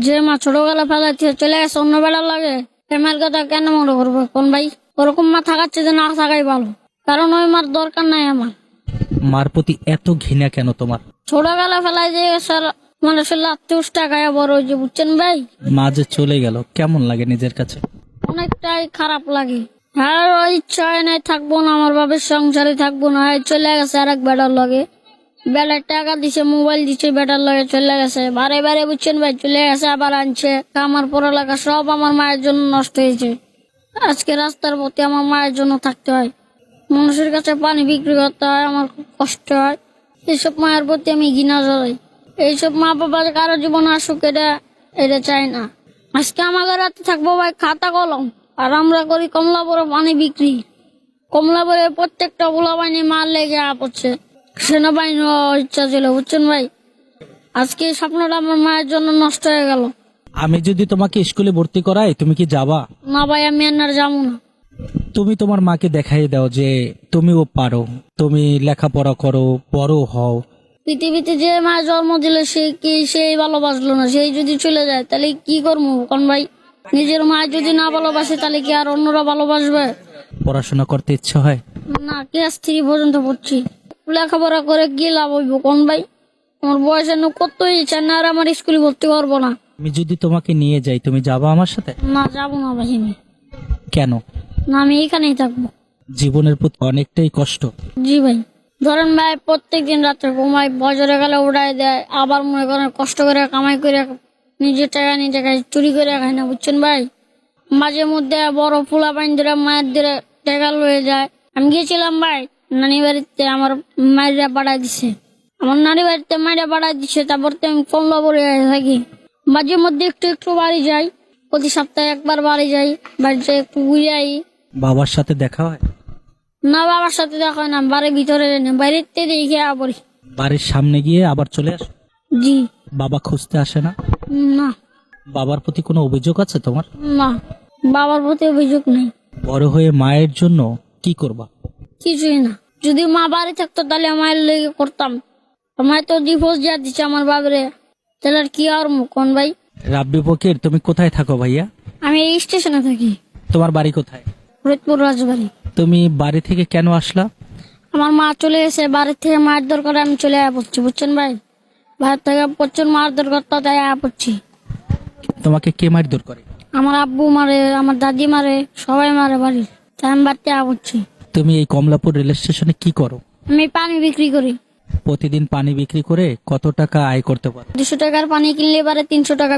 যে মা ছোটবেলা ফেলাচ্ছে চলে গেছে অন্য বেড়ার লাগে ফ্যামিলির কথা কেন মনে করবো কোন ভাই? ওরকম মা থাকাচ্ছে যে না থাকাই ভালো, কারণ ওই মার দরকার নাই আমার। মার প্রতি এত ঘৃণা কেন তোমার? ছোটবেলা ফেলায় যে স্যার মানুষের লাত্তি উষ্টা খায়া বড় হয়েছে, বুঝছেন ভাই? মা যে চলে গেল কেমন লাগে নিজের কাছে? অনেকটাই খারাপ লাগে। আর ওই ইচ্ছা হয় নাই থাকবো না, আমার বাবার সংসারে থাকবো না, এই চলে গেছে আর এক বেটার লগে। বেটার টাকা দিছে, মোবাইল দিছে, বেটার লগে চলে গেছে বারে বারে, বুঝছেন ভাই? চলে গেছে আবার আনছে। আমার পড়ালেখা সব আমার মায়ের জন্য নষ্ট হয়েছে। আজকে রাস্তার পথে আমার মায়ের জন্য থাকতে হয়, মানুষের কাছে পানি বিক্রি করতে হয়, আমার খুব কষ্ট হয়। এইসব মায়ের প্রতি আমি ঘৃণা জড়াই। এইসব মা বাবার কারো জীবন আসুক এটা চাই না। আজকে আমাদের রাতে থাকবো ভাই খাতা কলম, আর আমরা করি কমলাপুরে পানি বিক্রি। কমলাপুরে প্রত্যেকটা গোলা বাহিনী মার লেগে পড়ছে, সেনাবাহিনী ইচ্ছা ছিল, বুঝছেন ভাই? আজকে এই স্বপ্নটা আমার মায়ের জন্য নষ্ট হয়ে গেল। আমি যদি তোমাকে স্কুলে ভর্তি করাই তুমি কি যাবা? না ভাই, আমি আর যাবো না। তুমি তোমার মাকে দেখাই দাও যে তুমিও পারো, তুমি লেখাপড়া করো, বড় হও। পৃথিবীতে যে মা জন্ম দিল সেই ভালোবাসলো না, সেই যদি চলে যায় তাহলে কি করবো কোন ভাই? নিজের মা যদি না ভালোবাসে তাহলে কি আর অন্যরা ভালোবাসবে? পড়াশোনা করতে ইচ্ছে হয় না, ক্লাস 3 পর্যন্ত পড়ছি, লেখাপড়া করে কি লাভ হইব কোন ভাই? আমার বয়সের কত ইচ্ছা না, আর আমার স্কুলে ভর্তি করবো না। আমি যদি তোমাকে নিয়ে যাই তুমি যাবা আমার সাথে? না, যাবো না ভাই আমি। কেন? না, আমি এখানেই থাকবো। জীবনের প্রতি অনেকটাই কষ্ট। জি ভাই, ধরেন ভাই প্রত্যেকদিন রাত্রে ঘুমাই, বজরে গেলে উড়াই দেয়, আবার মনে করেন কষ্ট করে কামাই করে নিজের টাকা নিজে খাই, চুরি করে খাই না, বুঝছেন ভাই? মাঝে মধ্যে বড় ফুলা পানি ধরে মায়ের ধরে টাকা লয়ে যায়। আমি গিয়েছিলাম ভাই নানি বাড়িতে, আমার মায়েরা পাঠাই দিছে, আমার নানি বাড়িতে মায়েরা পাঠাই দিচ্ছে। তারপর তো আমি কমলাপুরে থাকি, মাঝে মধ্যে একটু একটু বাড়ি যাই, প্রতি সপ্তাহে একবার বাড়ি যাই, বাড়িতে একটু ঘুরে আই। বাবার সাথে দেখা হয়? না, বাবার সাথে দেখা হয় না, বাড়ির ভিতরে বাইরেতে দেখে পড়ি। বাড়ির সামনে গিয়ে আবার চলে আসো? জি। বাবা খুঁজতে আসে না? না। বাবার প্রতি কোনো অভিযোগ আছে তোমার? না, বাবার প্রতি অভিযোগ নেই। বড় হয়ে মায়ের জন্য কি করবা? কিছুই না। যদি মা বাড়ি থাকতো তাহলে মায়ের লেগে করতাম। আমার তো ডিভোর্স যা দিচ্ছে আমার বাবারে, তাহলে আর কি আর কোন ভাই? রাব্বি ফকির, তুমি কোথায় থাকো ভাইয়া? আমি এই স্টেশনে থাকি, তোমার বাড়ি কোথায়? ফরিদপুর রাজবাড়ি। তুমি বাড়ি থেকে কেন আসলা? আমার মা চলে গেছে, বাড়ির থেকে মায়ের দরকার আমি চলে আয়া পড়ছি, বুঝছেন ভাই? বাড়ির থেকে প্রচুর মার দরকার, তো তাই আয়া পড়ছি। তোমাকে কে মারধর করে? আমার আব্বু মারে, আমার দাদি মারে, সবাই মারে বাড়ির, তাই আমি বাড়িতে আয়া পড়ছি। তুমি এই কমলাপুর রেল স্টেশনে কি করো? আমি পানি বিক্রি করি। প্রতিদিন পানি বিক্রি করে কত টাকা আয় করতে পারো? 200 টাকার পানি কিনলে এবারে 300 টাকা